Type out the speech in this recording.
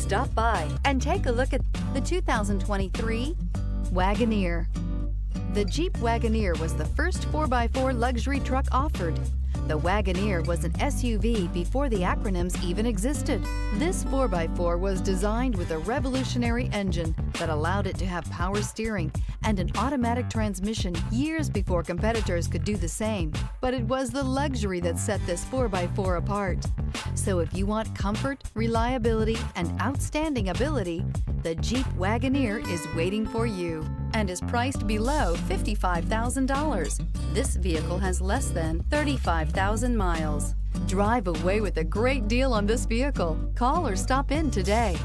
Stop by and take a look at the 2023 Wagoneer. The Jeep Wagoneer was the first 4x4 luxury truck offered. The Wagoneer was an SUV before the acronyms even existed. This 4x4 was designed with a revolutionary engine that allowed it to have power steering and an automatic transmission years before competitors could do the same. But it was the luxury that set this 4x4 apart. So if you want comfort, reliability, and outstanding ability, the Jeep Wagoneer is waiting for you and is priced below $55,000. This vehicle has less than 35,000 miles. Drive away with a great deal on this vehicle. Call or stop in today.